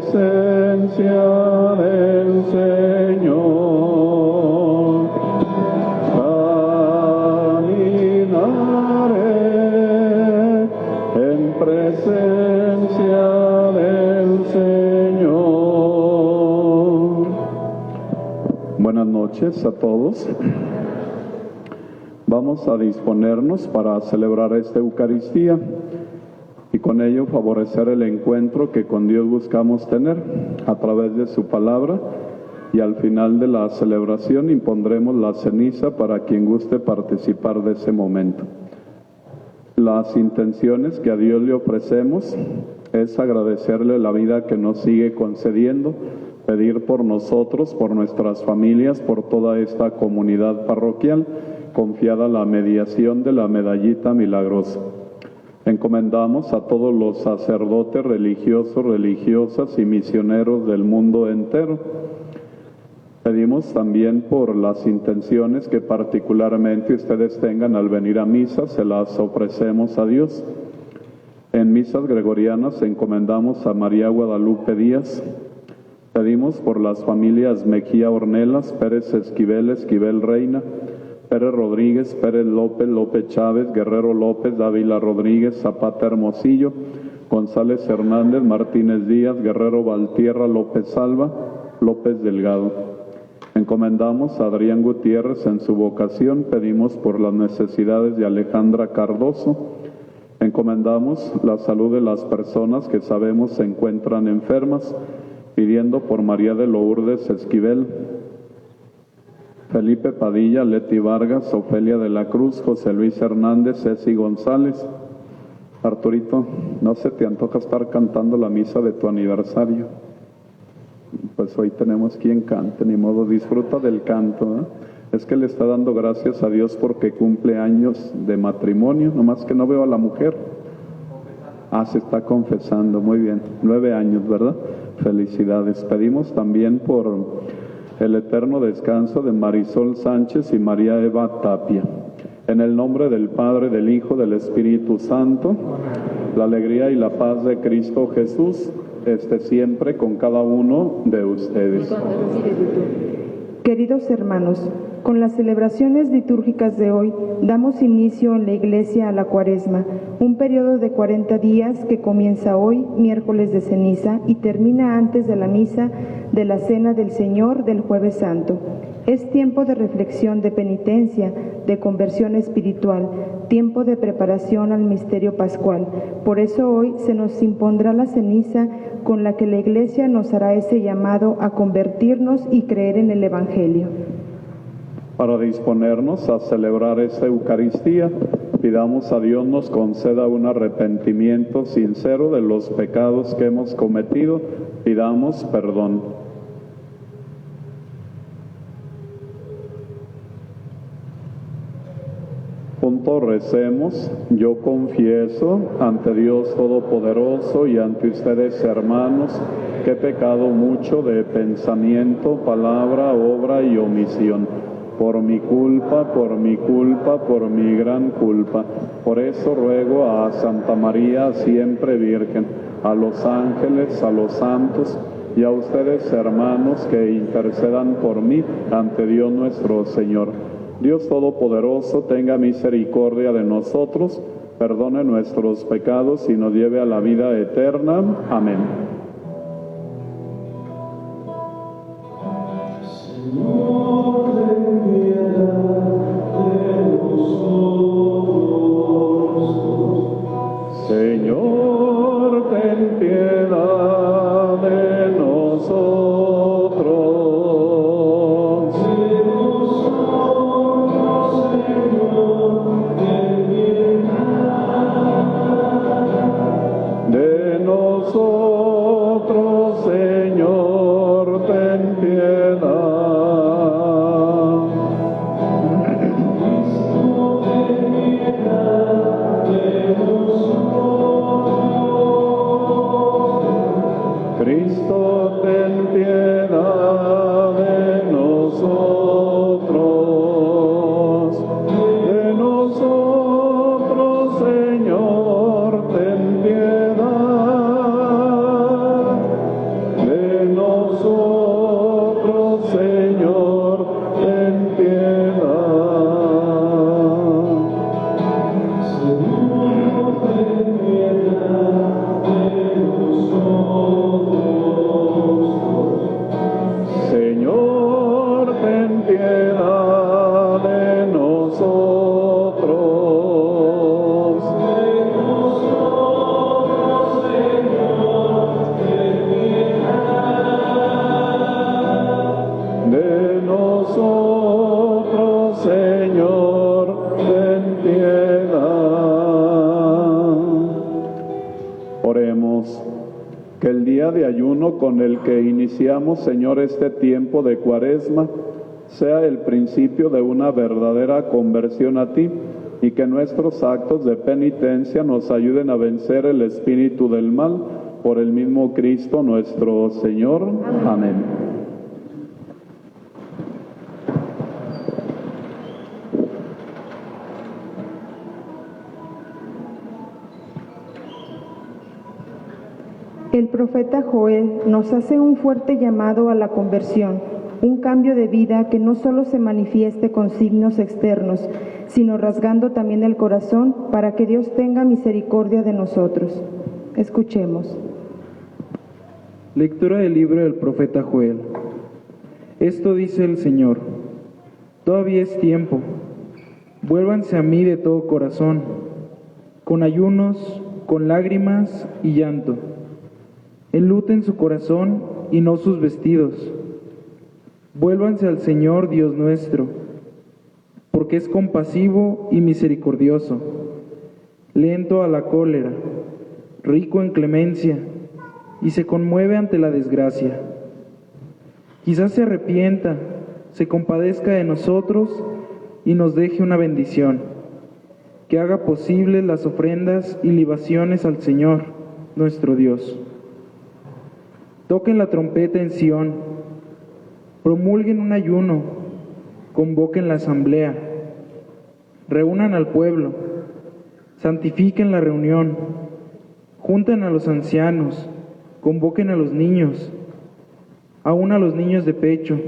presencia del Señor. Caminaré en presencia del Señor. Buenas noches a todos. Vamos a disponernos para celebrar esta Eucaristía y con ello favorecer el encuentro que con Dios buscamos tener a través de su palabra, y al final de la celebración impondremos la ceniza para quien guste participar de ese momento. Las intenciones que a Dios le ofrecemos es agradecerle la vida que nos sigue concediendo, pedir por nosotros, por nuestras familias, por toda esta comunidad parroquial, confiada la mediación de la medallita milagrosa. Encomendamos a todos los sacerdotes religiosos, religiosas y misioneros del mundo entero. Pedimos también por las intenciones que particularmente ustedes tengan al venir a misa, se las ofrecemos a Dios. En misas gregorianas encomendamos a María Guadalupe Díaz. Pedimos por las familias Mejía Ornelas, Pérez Esquivel, Esquivel Reina, Pérez Rodríguez, Pérez López, López Chávez, Guerrero López, Dávila Rodríguez, Zapata Hermosillo, González Hernández, Martínez Díaz, Guerrero Valtierra, López Salva, López Delgado. Encomendamos a Adrián Gutiérrez en su vocación, pedimos por las necesidades de Alejandra Cardoso. Encomendamos la salud de las personas que sabemos se encuentran enfermas, pidiendo por María de Lourdes Esquivel, Felipe Padilla, Leti Vargas, Ofelia de la Cruz, José Luis Hernández, Ceci González. Arturito, ¿no se te antoja estar cantando la misa de tu aniversario? Pues hoy tenemos quien cante, ni modo, disfruta del canto, ¿eh? Es que le está dando gracias a Dios porque cumple años de matrimonio, nomás que no veo a la mujer. Se está confesando, muy bien, 9 años, ¿verdad? Felicidades. Pedimos también por el eterno descanso de Marisol Sánchez y María Eva Tapia. En el nombre del Padre, del Hijo, del Espíritu Santo, la alegría y la paz de Cristo Jesús esté siempre con cada uno de ustedes. Queridos hermanos, con las celebraciones litúrgicas de hoy, damos inicio en la Iglesia a la Cuaresma, un periodo de 40 días que comienza hoy, miércoles de ceniza, y termina antes de la misa de la Cena del Señor del Jueves Santo. Es tiempo de reflexión, de penitencia, de conversión espiritual, tiempo de preparación al misterio pascual. Por eso hoy se nos impondrá la ceniza con la que la Iglesia nos hará ese llamado a convertirnos y creer en el Evangelio. Para disponernos a celebrar esta Eucaristía, pidamos a Dios nos conceda un arrepentimiento sincero de los pecados que hemos cometido, pidamos perdón. Juntos recemos. Yo confieso ante Dios Todopoderoso y ante ustedes, hermanos, que he pecado mucho de pensamiento, palabra, obra y omisión. Por mi culpa, por mi gran culpa. Por eso ruego a Santa María, siempre Virgen, a los ángeles, a los santos y a ustedes, hermanos, que intercedan por mí ante Dios nuestro Señor. Dios Todopoderoso tenga misericordia de nosotros, perdone nuestros pecados y nos lleve a la vida eterna. Amén. Señor, ten piedad de nosotros. De nosotros, Señor, ten piedad. Que el día de ayuno con el que iniciamos, Señor, este tiempo de Cuaresma, sea el principio de una verdadera conversión a ti, y que nuestros actos de penitencia nos ayuden a vencer el espíritu del mal, por el mismo Cristo nuestro Señor. Amén. El profeta Joel nos hace un fuerte llamado a la conversión, un cambio de vida que no solo se manifieste con signos externos, sino rasgando también el corazón para que Dios tenga misericordia de nosotros. Escuchemos. Lectura del libro del profeta Joel. Esto dice el Señor: todavía es tiempo, vuélvanse a mí de todo corazón, con ayunos, con lágrimas y llanto. Enluten su corazón y no sus vestidos. Vuélvanse al Señor Dios nuestro, porque es compasivo y misericordioso, lento a la cólera, rico en clemencia, y se conmueve ante la desgracia. Quizás se arrepienta, se compadezca de nosotros y nos deje una bendición, que haga posibles las ofrendas y libaciones al Señor, nuestro Dios. Toquen la trompeta en Sión, promulguen un ayuno, convoquen la asamblea, reúnan al pueblo, santifiquen la reunión, junten a los ancianos, convoquen a los niños, aún a los niños de pecho,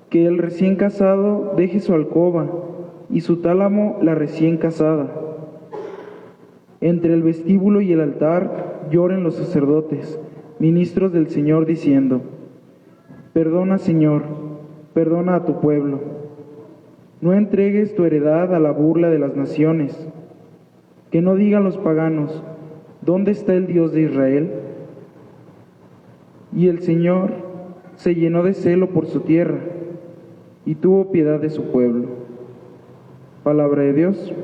que el recién casado deje su alcoba y su tálamo la recién casada. Entre el vestíbulo y el altar lloren los sacerdotes, ministros del Señor, diciendo: perdona, Señor, perdona a tu pueblo. No entregues tu heredad a la burla de las naciones. Que no digan los paganos: ¿dónde está el Dios de Israel? Y el Señor se llenó de celo por su tierra y tuvo piedad de su pueblo. Palabra de Dios.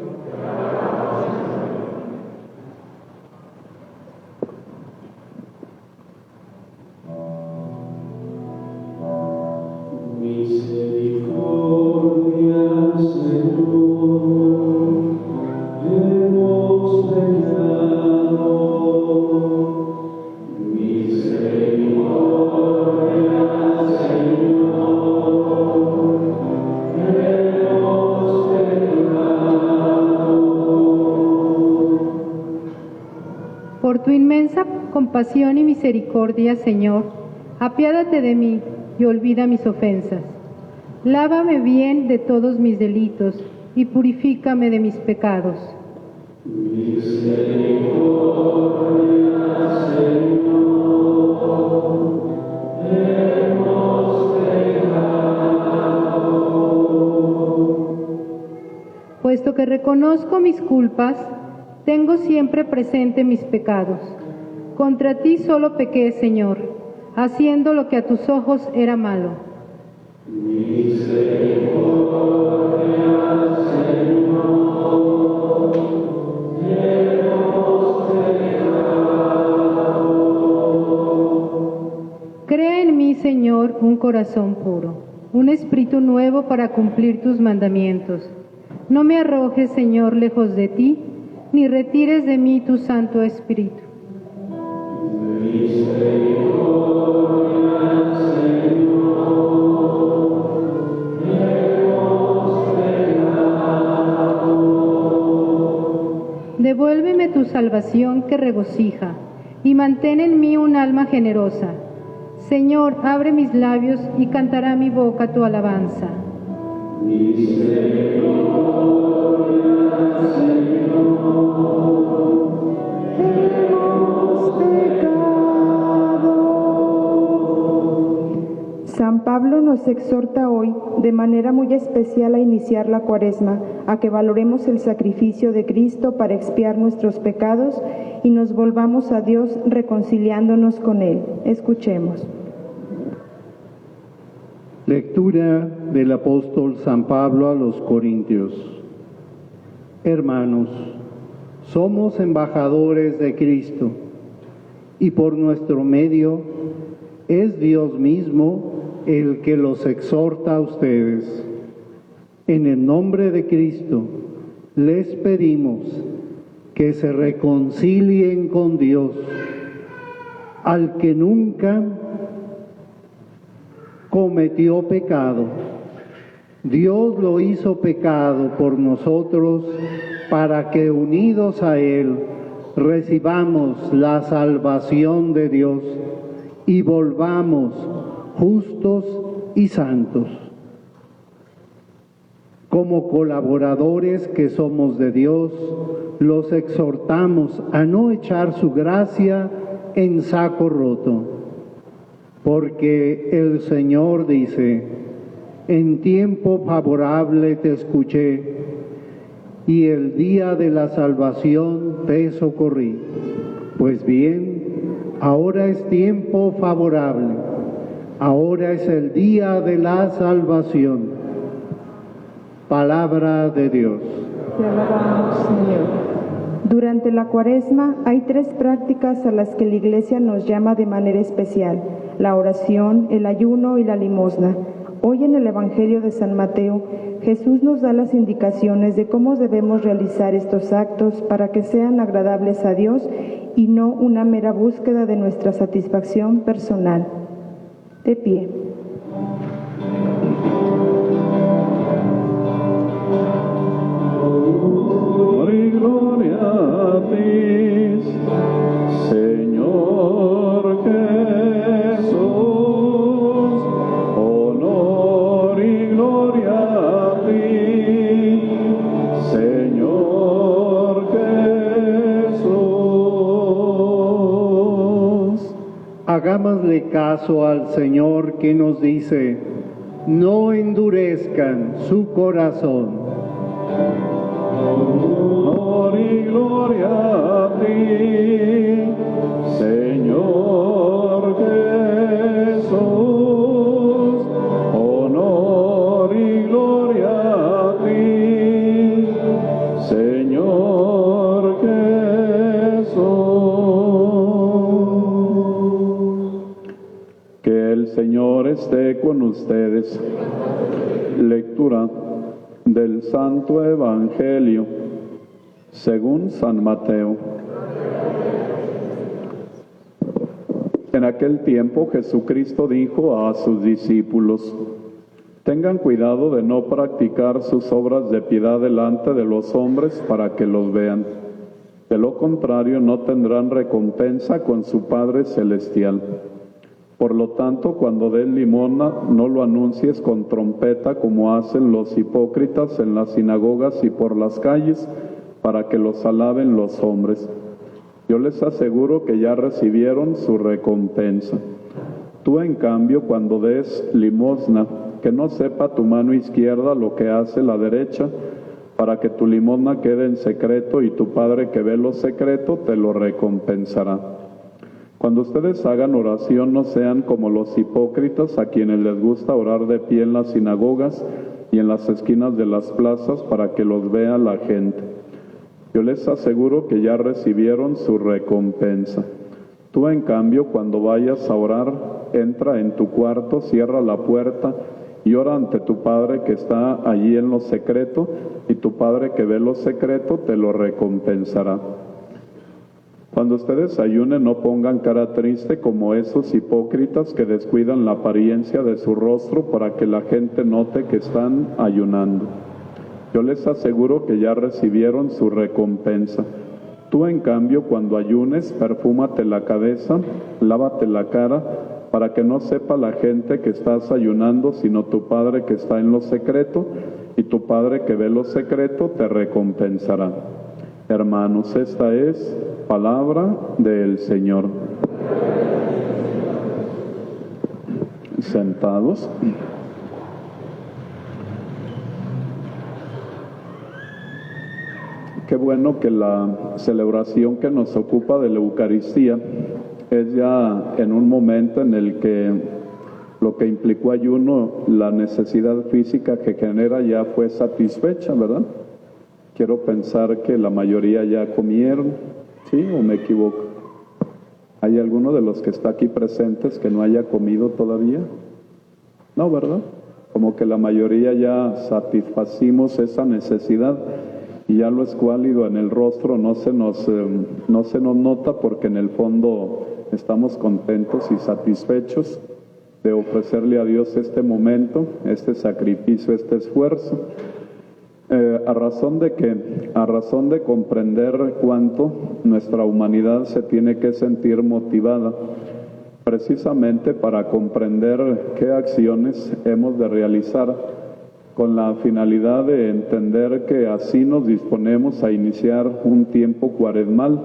Por tu inmensa compasión y misericordia, Señor, apiádate de mí y olvida mis ofensas. Lávame bien de todos mis delitos y purifícame de mis pecados. Puesto que reconozco mis culpas, tengo siempre presente mis pecados. Contra ti solo pequé, Señor, haciendo lo que a tus ojos era malo. Crea en mí, Señor, un corazón puro, un espíritu nuevo para cumplir tus mandamientos. No me arrojes, Señor, lejos de ti, ni retires de mí tu Santo Espíritu. Devuélveme tu salvación que regocija, y mantén en mí un alma generosa. Señor, abre mis labios y cantará mi boca tu alabanza. San Pablo nos exhorta hoy de manera muy especial a iniciar la Cuaresma, a que valoremos el sacrificio de Cristo para expiar nuestros pecados y nos volvamos a Dios reconciliándonos con Él. Escuchemos. Lectura del apóstol San Pablo a los Corintios. Hermanos, somos embajadores de Cristo y por nuestro medio es Dios mismo el que los exhorta a ustedes. En el nombre de Cristo les pedimos que se reconcilien con Dios, al que nunca cometió pecado. Dios lo hizo pecado por nosotros para que unidos a Él recibamos la salvación de Dios y volvamos justos y santos. Como colaboradores que somos de Dios, los exhortamos a no echar su gracia en saco roto, porque el Señor dice: en tiempo favorable te escuché, y el día de la salvación te socorrí. Pues bien, ahora es tiempo favorable, ahora es el día de la salvación. Palabra de Dios. Te alabamos, Señor. Durante la Cuaresma hay 3 prácticas a las que la Iglesia nos llama de manera especial: la oración, el ayuno y la limosna. Hoy en el Evangelio de San Mateo, Jesús nos da las indicaciones de cómo debemos realizar estos actos para que sean agradables a Dios y no una mera búsqueda de nuestra satisfacción personal. De pie. Gloria a ti, Señor Jesús. Honor y gloria a ti, Señor Jesús. Hagámosle caso al Señor que nos dice: no endurezcan su corazón. Honor y gloria a ti, Señor Jesús. Honor y gloria a ti, Señor Jesús. Que el Señor esté con ustedes. Lectura del Santo Evangelio según San Mateo. En aquel tiempo Jesucristo dijo a sus discípulos: tengan cuidado de no practicar sus obras de piedad delante de los hombres para que los vean. De lo contrario, no tendrán recompensa con su Padre Celestial. Por lo tanto, cuando des limosna, no lo anuncies con trompeta como hacen los hipócritas en las sinagogas y por las calles, para que los alaben los hombres. Yo les aseguro que ya recibieron su recompensa. Tú, en cambio, cuando des limosna, que no sepa tu mano izquierda lo que hace la derecha, para que tu limosna quede en secreto y tu Padre que ve lo secreto te lo recompensará. Cuando ustedes hagan oración, no sean como los hipócritas, a quienes les gusta orar de pie en las sinagogas y en las esquinas de las plazas para que los vea la gente. Yo les aseguro que ya recibieron su recompensa. Tú, en cambio, cuando vayas a orar, entra en tu cuarto, cierra la puerta y ora ante tu Padre que está allí en lo secreto, y tu Padre que ve lo secreto te lo recompensará. Cuando ustedes ayunen, no pongan cara triste como esos hipócritas que descuidan la apariencia de su rostro para que la gente note que están ayunando. Yo les aseguro que ya recibieron su recompensa. Tú, en cambio, cuando ayunes, perfúmate la cabeza, lávate la cara, para que no sepa la gente que estás ayunando, sino tu Padre que está en lo secreto, y tu Padre que ve lo secreto te recompensará. Hermanos, esta es palabra del Señor. Sentados. Qué bueno que la celebración que nos ocupa de la Eucaristía es ya en un momento en el que lo que implicó ayuno, la necesidad física que genera, ya fue satisfecha, ¿verdad? Quiero pensar que la mayoría ya comieron, ¿sí? ¿O me equivoco? ¿Hay alguno de los que está aquí presentes que no haya comido todavía? No, ¿verdad? Como que la mayoría ya satisfacimos esa necesidad y ya lo escuálido en el rostro no se nos nota, porque en el fondo estamos contentos y satisfechos de ofrecerle a Dios este momento, este sacrificio, este esfuerzo. A razón de comprender cuánto nuestra humanidad se tiene que sentir motivada precisamente para comprender qué acciones hemos de realizar, con la finalidad de entender que así nos disponemos a iniciar un tiempo cuaresmal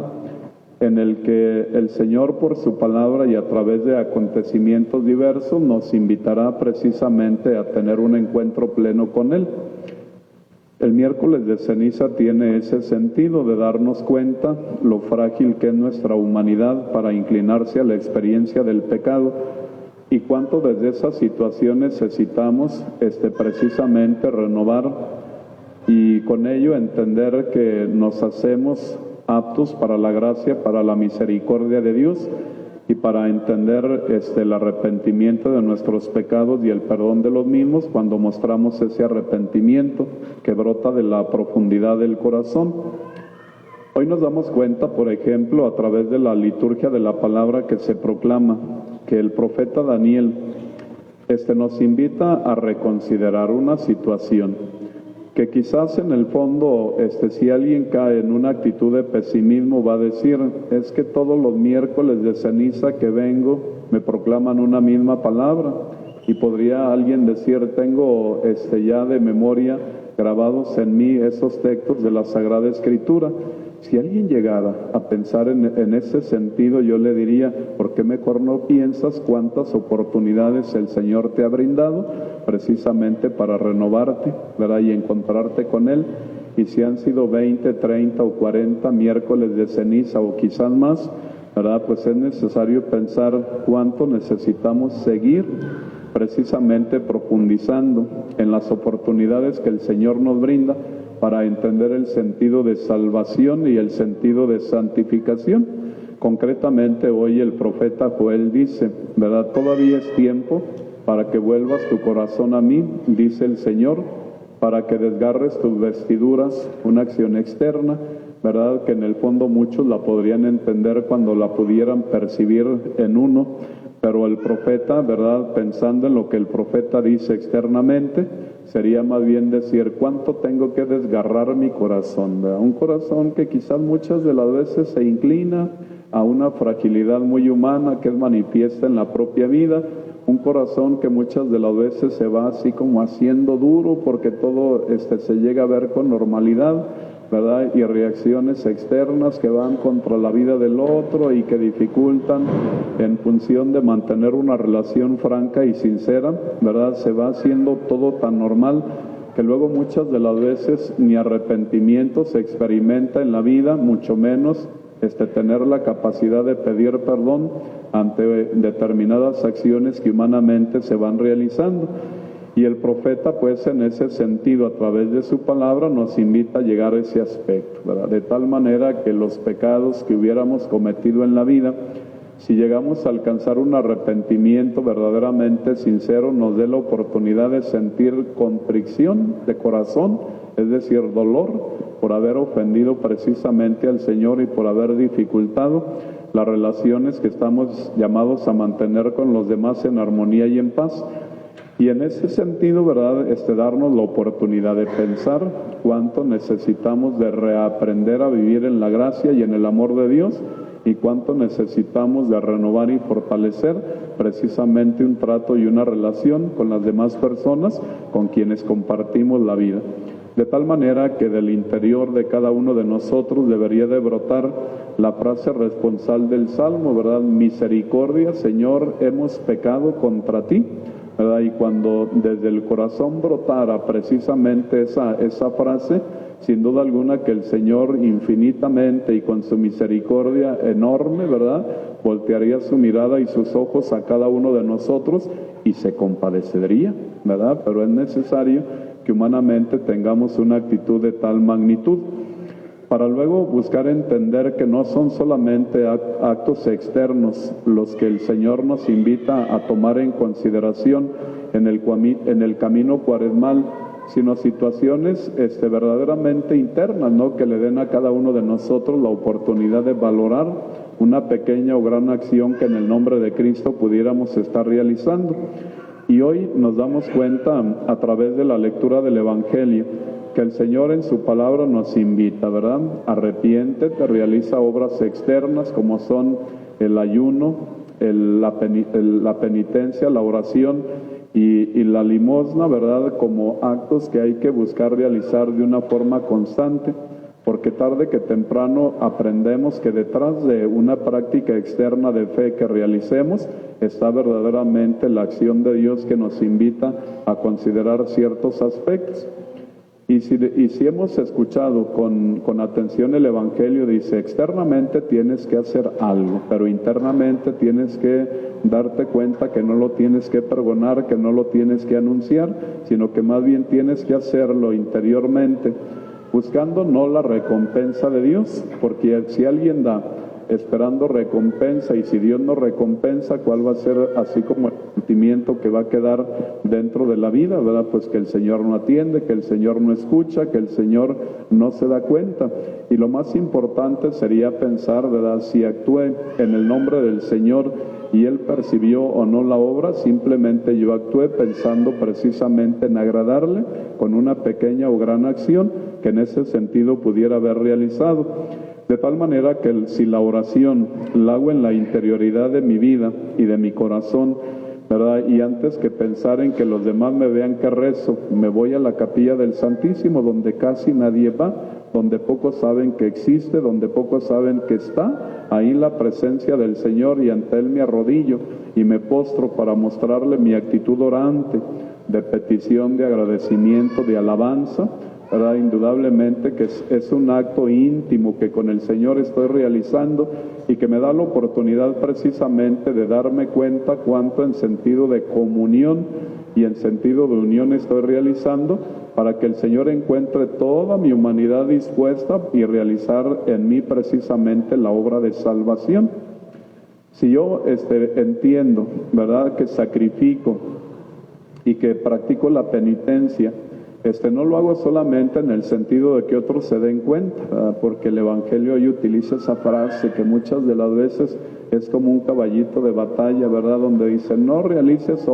en el que el Señor, por su palabra y a través de acontecimientos diversos, nos invitará precisamente a tener un encuentro pleno con Él. El miércoles de ceniza tiene ese sentido de darnos cuenta lo frágil que es nuestra humanidad para inclinarse a la experiencia del pecado, y cuánto desde esas situaciones necesitamos precisamente renovar, y con ello entender que nos hacemos aptos para la gracia, para la misericordia de Dios, y para entender el arrepentimiento de nuestros pecados y el perdón de los mismos cuando mostramos ese arrepentimiento que brota de la profundidad del corazón. Hoy nos damos cuenta, por ejemplo, a través de la liturgia de la palabra que se proclama, que el profeta Daniel nos invita a reconsiderar una situación que quizás en el fondo, si alguien cae en una actitud de pesimismo, va a decir, es que todos los miércoles de ceniza que vengo me proclaman una misma palabra. Y podría alguien decir, tengo ya de memoria grabados en mí esos textos de la Sagrada Escritura. Si alguien llegara a pensar en ese sentido, yo le diría, ¿por qué mejor no piensas cuántas oportunidades el Señor te ha brindado precisamente para renovarte, ¿verdad? Y encontrarte con Él? Y si han sido 20, 30 o 40 miércoles de ceniza o quizás más, ¿verdad? Pues es necesario pensar cuánto necesitamos seguir precisamente profundizando en las oportunidades que el Señor nos brinda para entender el sentido de salvación y el sentido de santificación. Concretamente hoy el profeta Joel dice, ¿verdad? Todavía es tiempo para que vuelvas tu corazón a mí, dice el Señor, para que desgarres tus vestiduras, una acción externa, ¿verdad? Que en el fondo muchos la podrían entender cuando la pudieran percibir en uno, pero el profeta, ¿verdad? Pensando en lo que el profeta dice externamente, sería más bien decir, ¿cuánto tengo que desgarrar mi corazón? ¿Verdad? Un corazón que quizás muchas de las veces se inclina a una fragilidad muy humana que es manifiesta en la propia vida, un corazón que muchas de las veces se va así como haciendo duro porque todo se llega a ver con normalidad, ¿verdad? Y reacciones externas que van contra la vida del otro y que dificultan en función de mantener una relación franca y sincera, ¿verdad? Se va haciendo todo tan normal que luego muchas de las veces ni arrepentimiento se experimenta en la vida, mucho menos tener la capacidad de pedir perdón ante determinadas acciones que humanamente se van realizando. Y el profeta, pues, en ese sentido, a través de su palabra, nos invita a llegar a ese aspecto, ¿verdad? De tal manera que los pecados que hubiéramos cometido en la vida, si llegamos a alcanzar un arrepentimiento verdaderamente sincero, nos dé la oportunidad de sentir contrición de corazón, es decir, dolor, por haber ofendido precisamente al Señor y por haber dificultado las relaciones que estamos llamados a mantener con los demás en armonía y en paz. Y en ese sentido, ¿verdad? Darnos la oportunidad de pensar cuánto necesitamos de reaprender a vivir en la gracia y en el amor de Dios, y cuánto necesitamos de renovar y fortalecer precisamente un trato y una relación con las demás personas con quienes compartimos la vida. De tal manera que del interior de cada uno de nosotros debería de brotar la frase responsable del Salmo, ¿verdad? Misericordia, Señor, hemos pecado contra ti, ¿verdad? Y cuando desde el corazón brotara precisamente esa frase, sin duda alguna que el Señor infinitamente y con su misericordia enorme, ¿verdad?, voltearía su mirada y sus ojos a cada uno de nosotros y se compadecería, ¿verdad? Pero es necesario que humanamente tengamos una actitud de tal magnitud. para luego buscar entender que no son solamente actos externos los que el Señor nos invita a tomar en consideración en el camino cuaresmal, sino situaciones verdaderamente internas, ¿no? Que le den a cada uno de nosotros la oportunidad de valorar una pequeña o gran acción que en el nombre de Cristo pudiéramos estar realizando. Y hoy nos damos cuenta a través de la lectura del Evangelio que el Señor en su palabra nos invita, ¿verdad? Arrepiéntete, realiza obras externas como son el ayuno, la penitencia, la oración y la limosna, ¿verdad? Como actos que hay que buscar realizar de una forma constante, porque tarde que temprano aprendemos que detrás de una práctica externa de fe que realicemos está verdaderamente la acción de Dios que nos invita a considerar ciertos aspectos. Y si hemos escuchado con atención el Evangelio, dice, externamente tienes que hacer algo, pero internamente tienes que darte cuenta que no lo tienes que pregonar, que no lo tienes que anunciar, sino que más bien tienes que hacerlo interiormente, buscando no la recompensa de Dios, porque si alguien da esperando recompensa, y si Dios no recompensa, ¿cuál va a ser así como el sentimiento que va a quedar dentro de la vida, verdad? Pues que el Señor no atiende, que el Señor no escucha, que el Señor no se da cuenta. Y lo más importante sería pensar, ¿verdad? Si actué en el nombre del Señor y Él percibió o no la obra, simplemente yo actué pensando precisamente en agradarle con una pequeña o gran acción que en ese sentido pudiera haber realizado. De tal manera que si la oración la hago en la interioridad de mi vida y de mi corazón, ¿verdad? Y antes que pensar en que los demás me vean que rezo, me voy a la capilla del Santísimo, donde casi nadie va, donde pocos saben que existe, donde pocos saben que está, ahí la presencia del Señor, y ante Él me arrodillo y me postro para mostrarle mi actitud orante, de petición, de agradecimiento, de alabanza, ¿verdad? Indudablemente que es un acto íntimo que con el Señor estoy realizando y que me da la oportunidad precisamente de darme cuenta cuánto en sentido de comunión y en sentido de unión estoy realizando, para que el Señor encuentre toda mi humanidad dispuesta y realizar en mí precisamente la obra de salvación. Si yo entiendo, ¿verdad?, que sacrifico y que practico la penitencia, no lo hago solamente en el sentido de que otros se den cuenta, ¿verdad? Porque el Evangelio hoy utiliza esa frase que muchas de las veces es como un caballito de batalla, ¿verdad? Donde dice, no realices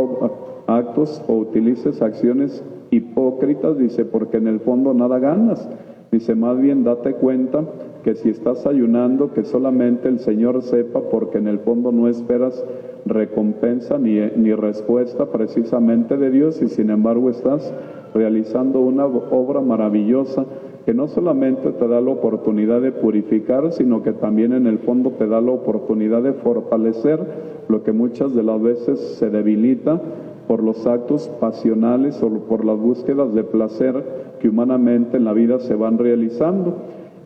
actos o utilices acciones hipócritas, dice, porque en el fondo nada ganas. Dice, más bien date cuenta que si estás ayunando, que solamente el Señor sepa, porque en el fondo no esperas recompensa ni respuesta precisamente de Dios, y sin embargo estás realizando una obra maravillosa que no solamente te da la oportunidad de purificar, sino que también en el fondo te da la oportunidad de fortalecer lo que muchas de las veces se debilita por los actos pasionales o por las búsquedas de placer que humanamente en la vida se van realizando.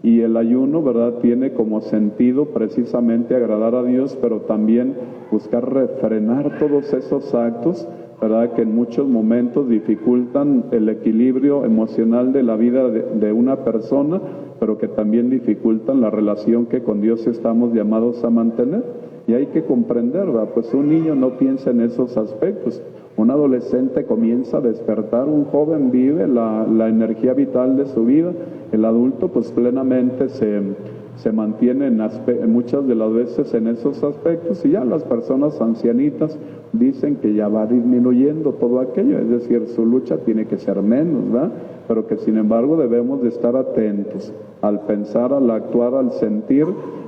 Y el ayuno, ¿verdad?, tiene como sentido precisamente agradar a Dios, pero también buscar refrenar todos esos actos, ¿verdad?, que en muchos momentos dificultan el equilibrio emocional de la vida de una persona, pero que también dificultan la relación que con Dios estamos llamados a mantener. Y hay que comprender, ¿verdad?, pues un niño no piensa en esos aspectos. Un adolescente comienza a despertar, un joven vive la energía vital de su vida, el adulto pues plenamente se mantiene en muchas de las veces en esos aspectos, y ya las personas ancianitas dicen que ya va disminuyendo todo aquello, es decir, su lucha tiene que ser menos, ¿verdad? Pero que sin embargo debemos de estar atentos al pensar, al actuar, al sentir,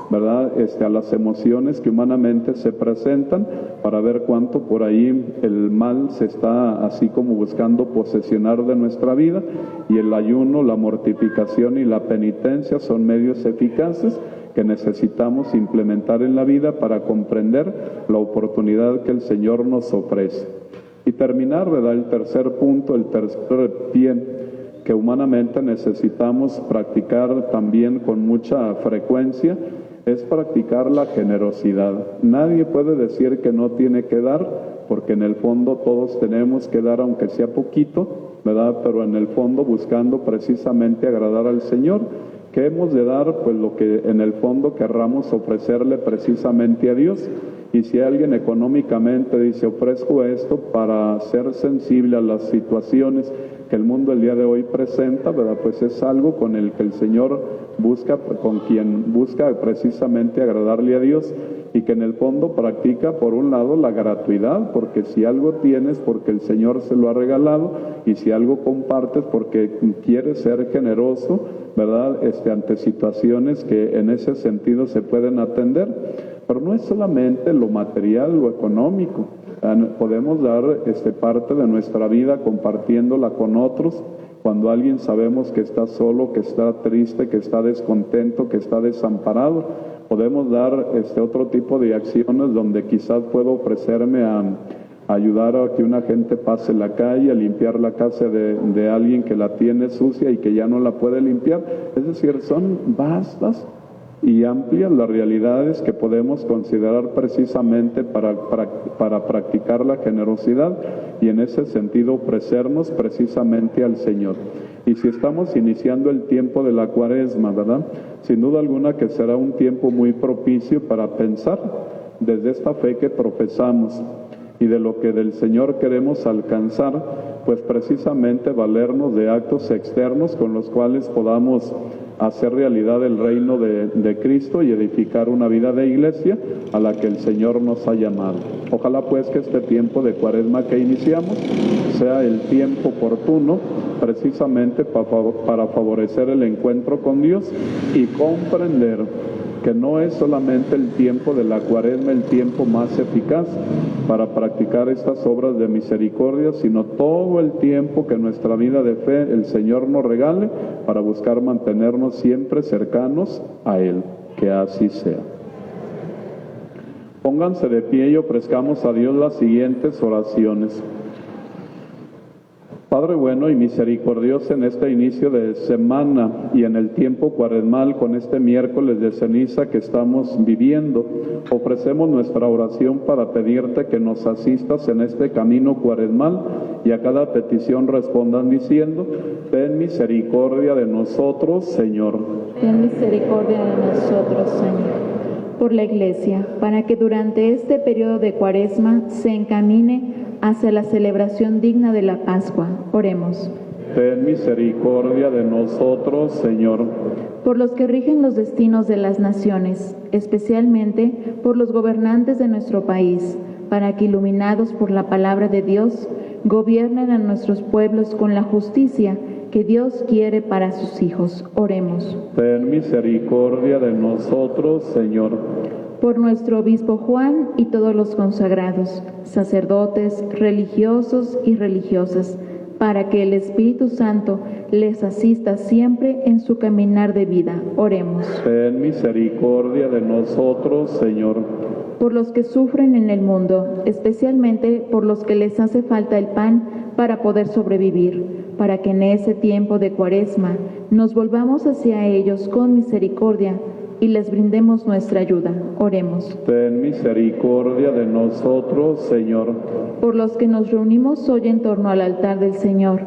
¿verdad?, a las emociones que humanamente se presentan, para ver cuánto por ahí el mal se está así como buscando posesionar de nuestra vida, y el ayuno, la mortificación y la penitencia son medios eficaces que necesitamos implementar en la vida para comprender la oportunidad que el Señor nos ofrece. Y terminar, ¿verdad?, el tercer punto, el tercer pie que humanamente necesitamos practicar también con mucha frecuencia, es practicar la generosidad. Nadie puede decir que no tiene que dar, porque en el fondo todos tenemos que dar, aunque sea poquito, ¿verdad?, pero en el fondo buscando precisamente agradar al Señor. ¿Qué hemos de dar? Pues lo que en el fondo querramos ofrecerle precisamente a Dios. Y si alguien económicamente dice, ofrezco esto para ser sensible a las situaciones que el mundo el día de hoy presenta, ¿verdad? Pues es algo con el que el Señor busca, con quien busca precisamente agradarle a Dios, y que en el fondo practica, por un lado, la gratuidad, porque si algo tienes, porque el Señor se lo ha regalado, y si algo compartes, porque quieres ser generoso, ¿verdad? Ante situaciones que en ese sentido se pueden atender. Pero no es solamente lo material, lo económico. Podemos dar parte de nuestra vida compartiéndola con otros. Cuando alguien sabemos que está solo, que está triste, que está descontento, que está desamparado, podemos dar otro tipo de acciones donde quizás puedo ofrecerme a ayudar a que una gente pase la calle, a limpiar la casa de alguien que la tiene sucia y que ya no la puede limpiar. Es decir, son vastas y amplias las realidades que podemos considerar precisamente para practicar la generosidad y en ese sentido ofrecernos precisamente al Señor. Y si estamos iniciando el tiempo de la Cuaresma, ¿verdad? Sin duda alguna que será un tiempo muy propicio para pensar desde esta fe que profesamos y de lo que del Señor queremos alcanzar, pues precisamente valernos de actos externos con los cuales podamos hacer realidad el reino de Cristo y edificar una vida de iglesia a la que el Señor nos ha llamado. Ojalá pues que este tiempo de Cuaresma que iniciamos sea el tiempo oportuno precisamente para favorecer el encuentro con Dios y comprender que no es solamente el tiempo de la Cuaresma el tiempo más eficaz para practicar estas obras de misericordia, sino todo el tiempo que nuestra vida de fe el Señor nos regale para buscar mantenernos siempre cercanos a Él. Que así sea. Pónganse de pie y ofrezcamos a Dios las siguientes oraciones. Padre bueno y misericordioso, en este inicio de semana y en el tiempo cuaresmal, con este miércoles de ceniza que estamos viviendo, ofrecemos nuestra oración para pedirte que nos asistas en este camino cuaresmal y a cada petición respondan diciendo: ten misericordia de nosotros, Señor. Ten misericordia de nosotros, Señor. Por la Iglesia, para que durante este periodo de Cuaresma se encamine hacia la celebración digna de la Pascua. Oremos. Ten misericordia de nosotros, Señor. Por los que rigen los destinos de las naciones, especialmente por los gobernantes de nuestro país, para que, iluminados por la palabra de Dios, gobiernen a nuestros pueblos con la justicia que Dios quiere para sus hijos. Oremos. Ten misericordia de nosotros, Señor. Por nuestro obispo Juan y todos los consagrados, sacerdotes, religiosos y religiosas, para que el Espíritu Santo les asista siempre en su caminar de vida. Oremos. Ten misericordia de nosotros, Señor. Por los que sufren en el mundo, especialmente por los que les hace falta el pan para poder sobrevivir, para que en ese tiempo de Cuaresma nos volvamos hacia ellos con misericordia y les brindemos nuestra ayuda. Oremos. Ten misericordia de nosotros, Señor. Por los que nos reunimos hoy en torno al altar del Señor,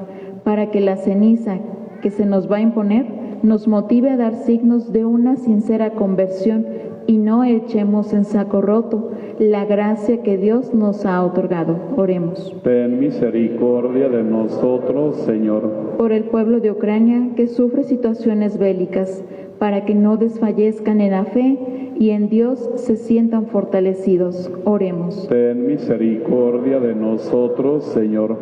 para que la ceniza que se nos va a imponer nos motive a dar signos de una sincera conversión y no echemos en saco roto la gracia que Dios nos ha otorgado. Oremos. Ten misericordia de nosotros, Señor. Por el pueblo de Ucrania que sufre situaciones bélicas, para que no desfallezcan en la fe y en Dios se sientan fortalecidos. Oremos. Ten misericordia de nosotros, Señor.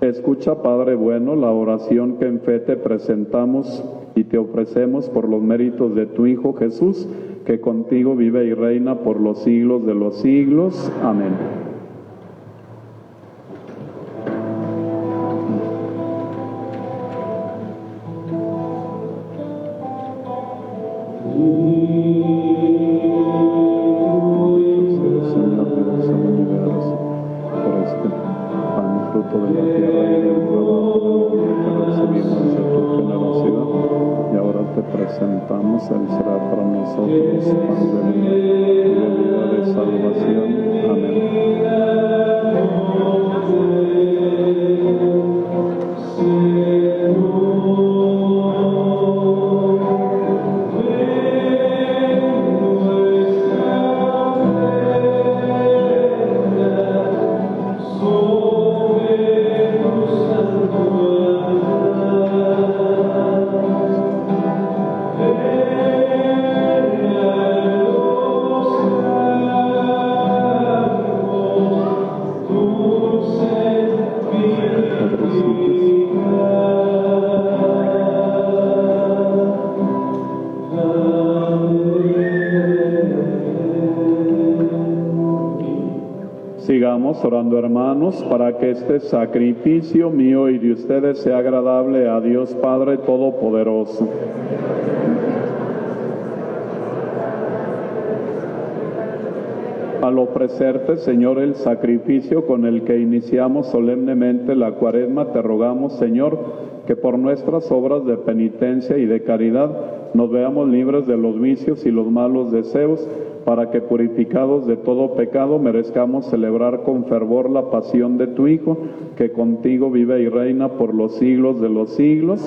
Escucha, Padre bueno, la oración que en fe te presentamos y te ofrecemos por los méritos de tu Hijo Jesús, que contigo vive y reina por los siglos de los siglos. Amén. Presentamos, Él será para nosotros pan de vida de salvación. Amén. Sigamos orando, hermanos, para que este sacrificio mío y de ustedes sea agradable a Dios Padre Todopoderoso. Al ofrecerte, Señor, el sacrificio con el que iniciamos solemnemente la Cuaresma, te rogamos, Señor, que por nuestras obras de penitencia y de caridad nos veamos libres de los vicios y los malos deseos, para que purificados de todo pecado merezcamos celebrar con fervor la pasión de tu Hijo, que contigo vive y reina por los siglos de los siglos.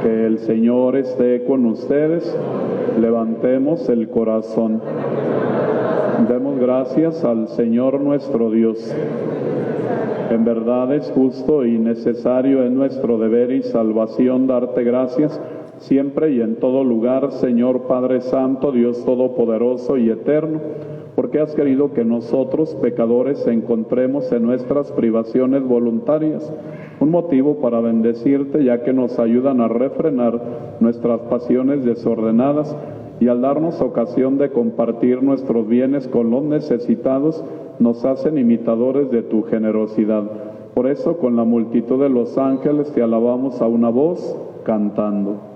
Que el Señor esté con ustedes. Levantemos el corazón. Demos gracias al Señor nuestro Dios. En verdad es justo y necesario, es nuestro deber y salvación darte gracias siempre y en todo lugar, Señor Padre Santo, Dios Todopoderoso y Eterno, porque has querido que nosotros, pecadores, encontremos en nuestras privaciones voluntarias un motivo para bendecirte, ya que nos ayudan a refrenar nuestras pasiones desordenadas y al darnos ocasión de compartir nuestros bienes con los necesitados, nos hacen imitadores de tu generosidad. Por eso, con la multitud de los ángeles, te alabamos a una voz, cantando.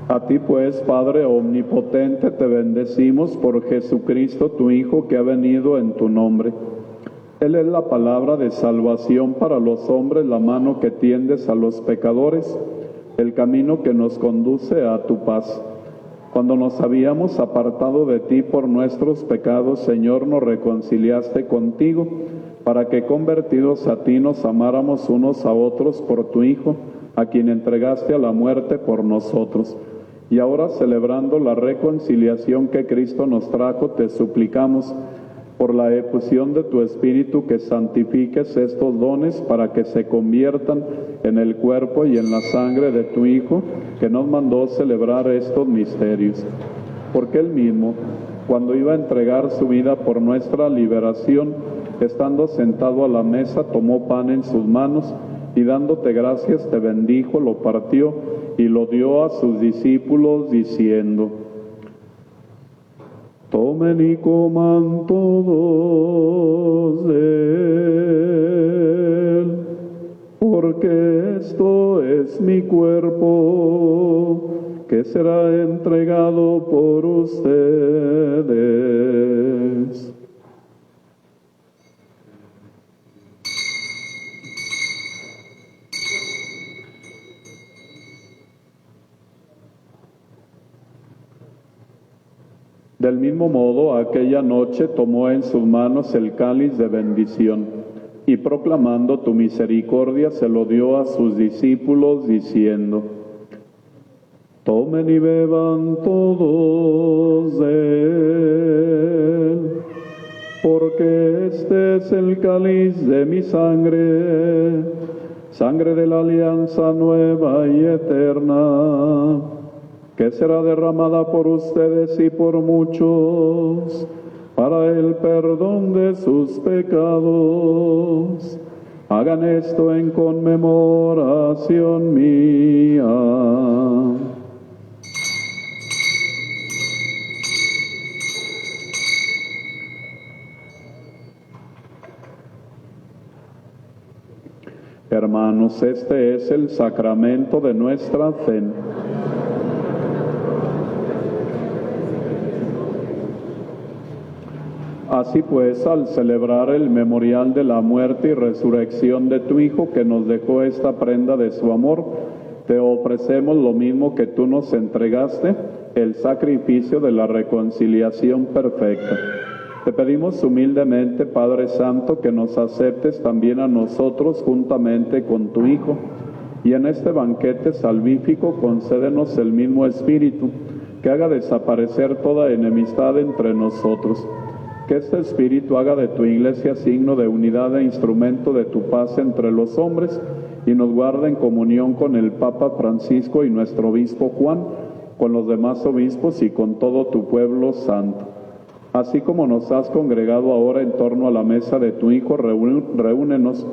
A ti pues, Padre omnipotente, te bendecimos por Jesucristo, tu Hijo, que ha venido en tu nombre. Él es la palabra de salvación para los hombres, la mano que tiendes a los pecadores, el camino que nos conduce a tu paz. Cuando nos habíamos apartado de ti por nuestros pecados, Señor, nos reconciliaste contigo, para que convertidos a ti nos amáramos unos a otros por tu Hijo, a quien entregaste a la muerte por nosotros. Y ahora, celebrando la reconciliación que Cristo nos trajo, te suplicamos, por la efusión de tu Espíritu, que santifiques estos dones para que se conviertan en el cuerpo y en la sangre de tu Hijo, que nos mandó celebrar estos misterios. Porque Él mismo, cuando iba a entregar su vida por nuestra liberación, estando sentado a la mesa, tomó pan en sus manos y dándote gracias te bendijo, lo partió y lo dio a sus discípulos diciendo: tomen y coman todos de él, porque esto es mi cuerpo, que será entregado por ustedes. Del mismo mismo modo, aquella noche tomó en sus manos el cáliz de bendición y proclamando tu misericordia se lo dio a sus discípulos diciendo: tomen y beban todos de él, porque este es el cáliz de mi sangre, sangre de la alianza nueva y eterna, que será derramada por ustedes y por muchos para el perdón de sus pecados. Hagan esto en conmemoración mía. Hermanos, este es el sacramento de nuestra fe. Así pues, al celebrar el memorial de la muerte y resurrección de tu Hijo, que nos dejó esta prenda de su amor, te ofrecemos lo mismo que tú nos entregaste, el sacrificio de la reconciliación perfecta. Te pedimos humildemente, Padre Santo, que nos aceptes también a nosotros juntamente con tu Hijo, y en este banquete salvífico concédenos el mismo Espíritu, que haga desaparecer toda enemistad entre nosotros. Que este Espíritu haga de tu Iglesia signo de unidad e instrumento de tu paz entre los hombres, y nos guarde en comunión con el Papa Francisco y nuestro Obispo Juan, con los demás obispos y con todo tu pueblo santo. Así como nos has congregado ahora en torno a la mesa de tu Hijo, reúnenos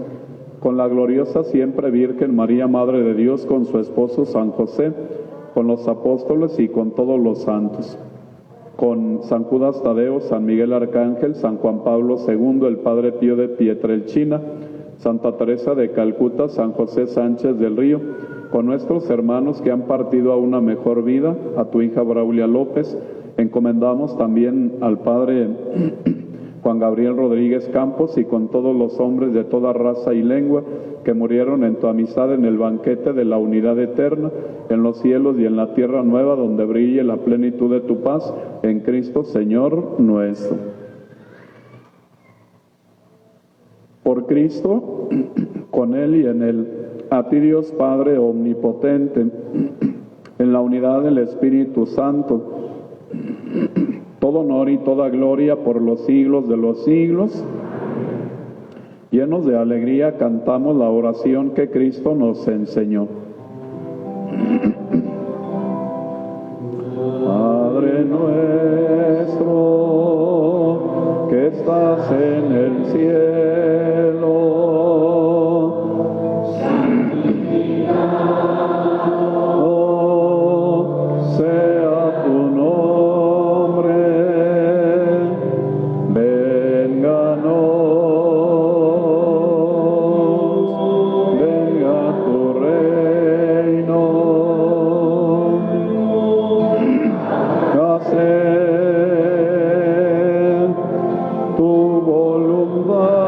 con la gloriosa siempre Virgen María, Madre de Dios, con su esposo San José, con los apóstoles y con todos los santos, con San Judas Tadeo, San Miguel Arcángel, San Juan Pablo II, el Padre Pío de Pietrelcina, Santa Teresa de Calcuta, San José Sánchez del Río, con nuestros hermanos que han partido a una mejor vida, a tu hija Braulia López. Encomendamos también al Padre Juan Gabriel Rodríguez Campos y con todos los hombres de toda raza y lengua que murieron en tu amistad en el banquete de la unidad eterna, en los cielos y en la tierra nueva donde brille la plenitud de tu paz, en Cristo Señor nuestro. Por Cristo, con Él y en Él, a ti Dios Padre omnipotente, en la unidad del Espíritu Santo, todo honor y toda gloria por los siglos de los siglos. Llenos de alegría cantamos la oración que Cristo nos enseñó. Padre nuestro, que estás en el cielo, santificado sea tu nombre, venga tu reino, hágase tu voluntad,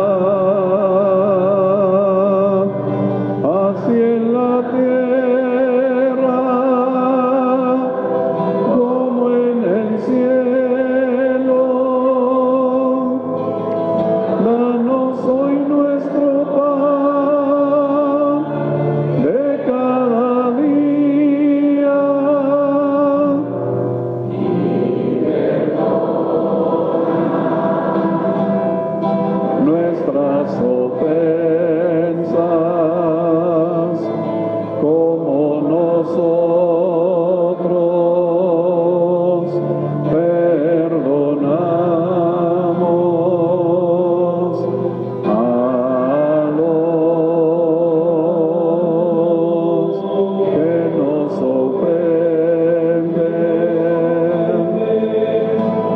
así en la tierra como en el cielo. Danos hoy nuestro pan de cada día, nuestras ofensas, como nosotros perdonamos a los que nos ofenden.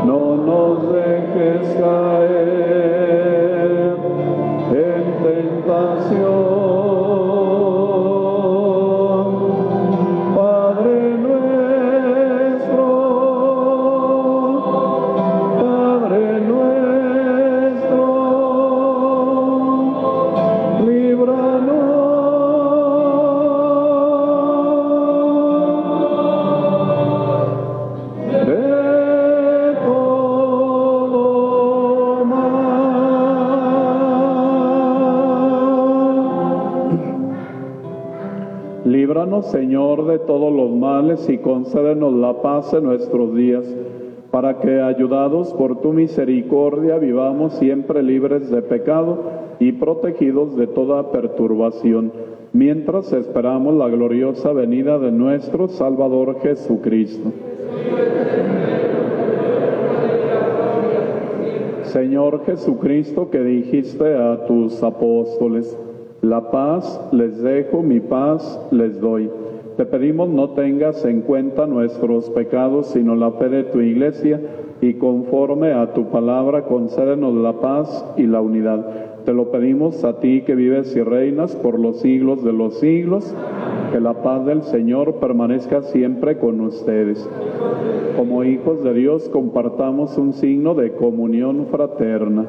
No nos dejes caer en tentación. Padre nuestro, líbranos de todo líbranos, Señor, de todos los males y concédenos la paz en nuestros días, para que, ayudados por tu misericordia, vivamos siempre libres de pecado y protegidos de toda perturbación, mientras esperamos la gloriosa venida de nuestro Salvador Jesucristo. Señor Jesucristo, que dijiste a tus apóstoles: la paz les dejo, mi paz les doy. Te pedimos no tengas en cuenta nuestros pecados, sino la fe de tu Iglesia, y conforme a tu palabra concédenos la paz y la unidad. Te lo pedimos a ti, que vives y reinas por los siglos de los siglos. Que la paz del Señor permanezca siempre con ustedes. Como hijos de Dios, compartamos un signo de comunión fraterna.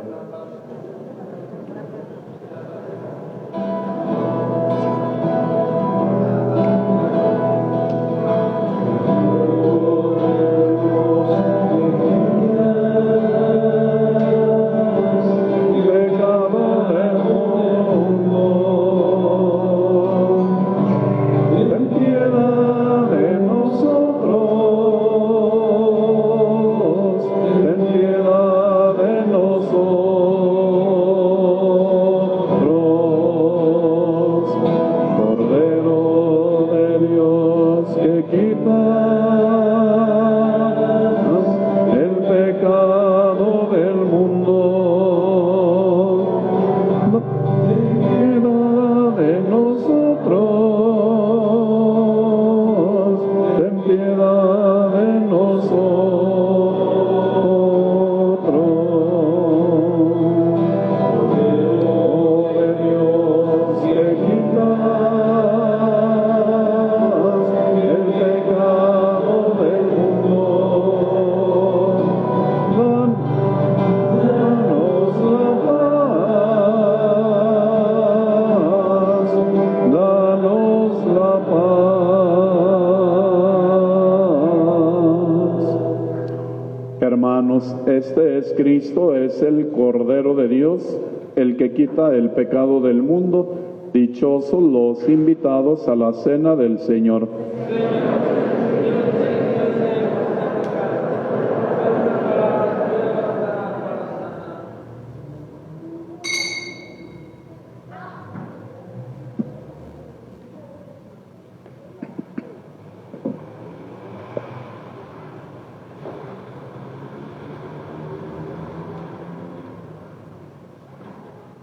Este es Cristo, es el Cordero de Dios, el que quita el pecado del mundo. Dichosos los invitados a la cena del Señor.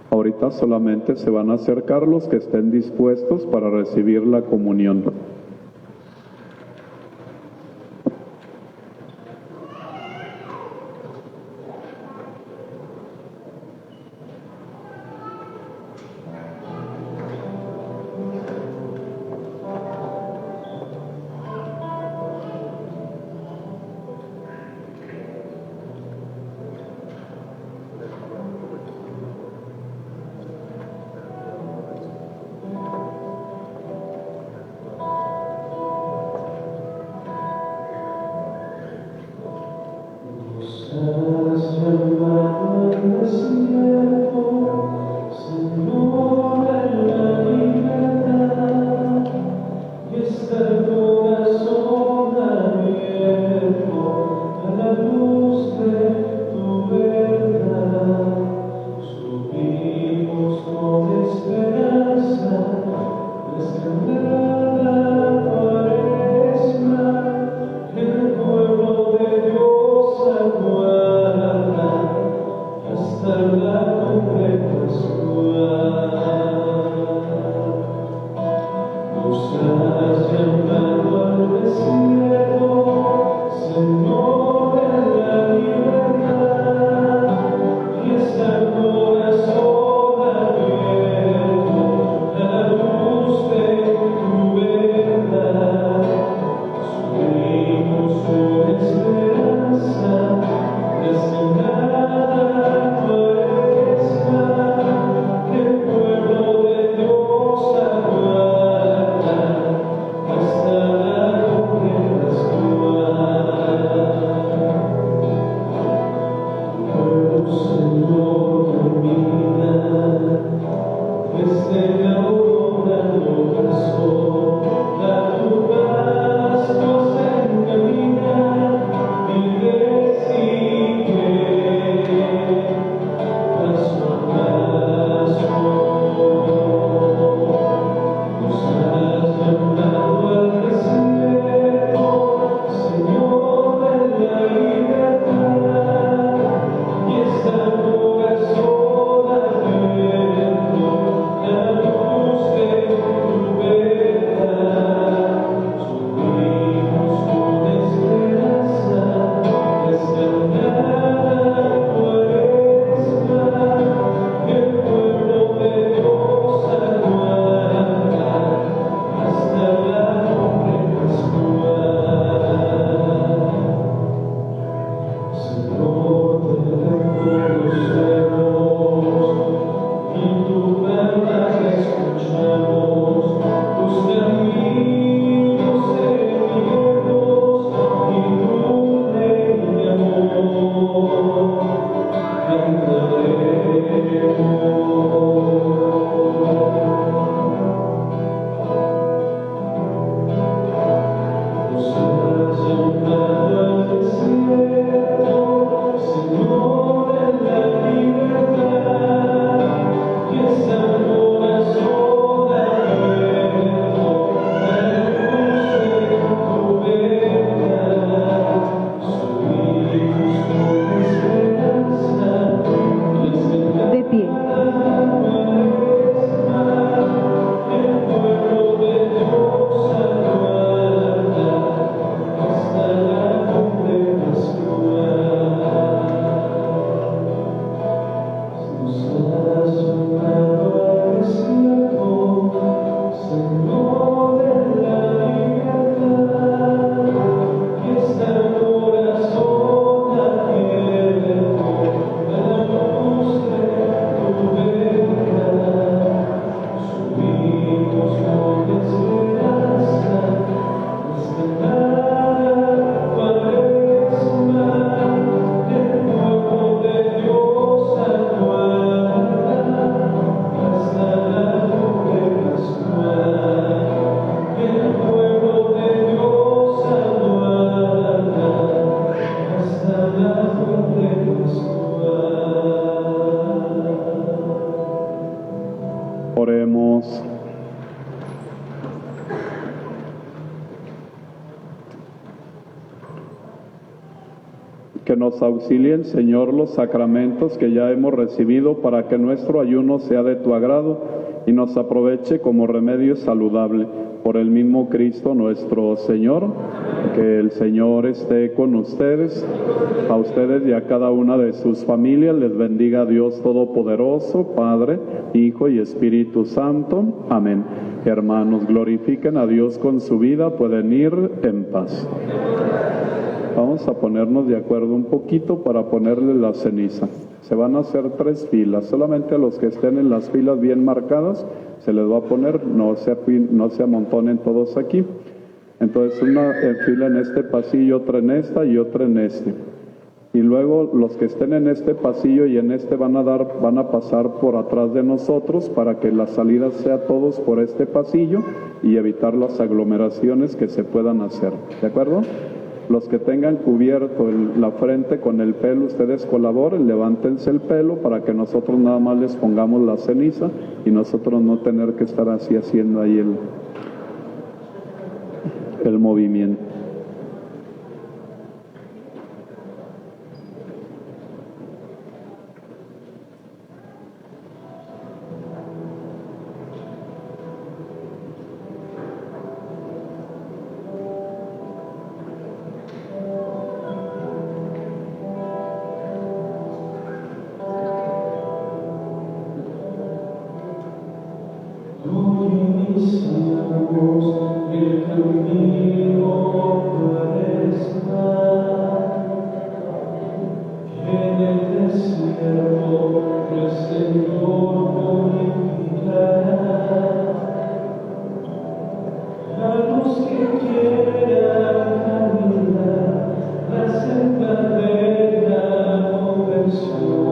Ahorita solamente se van a acercar los que estén dispuestos para recibir la comunión. El pueblo de Dios aguarda. Oremos. Que nos auxilien, Señor, los sacramentos que ya hemos recibido para que nuestro ayuno sea de tu agrado y nos aproveche como remedio saludable. Por el mismo Cristo nuestro Señor, que el Señor esté con ustedes, a ustedes y a cada una de sus familias les bendiga Dios Todopoderoso, Padre, Hijo y Espíritu Santo. Amén. Hermanos, glorifiquen a Dios con su vida, pueden ir en paz. Vamos a ponernos de acuerdo un poquito para ponerle la ceniza. Se van a hacer 3 filas, solamente a los que estén en las filas bien marcadas se les va a poner, no se amontonen todos aquí. Entonces una fila en este pasillo, otra en esta y otra en este. Y luego los que estén en este pasillo y en este van a pasar por atrás de nosotros para que la salida sea todos por este pasillo y evitar las aglomeraciones que se puedan hacer. ¿De acuerdo? Los que tengan cubierto la frente con el pelo, ustedes colaboren, levántense el pelo para que nosotros nada más les pongamos la ceniza y nosotros no tener que estar así haciendo ahí el movimiento. La senda de la conversión.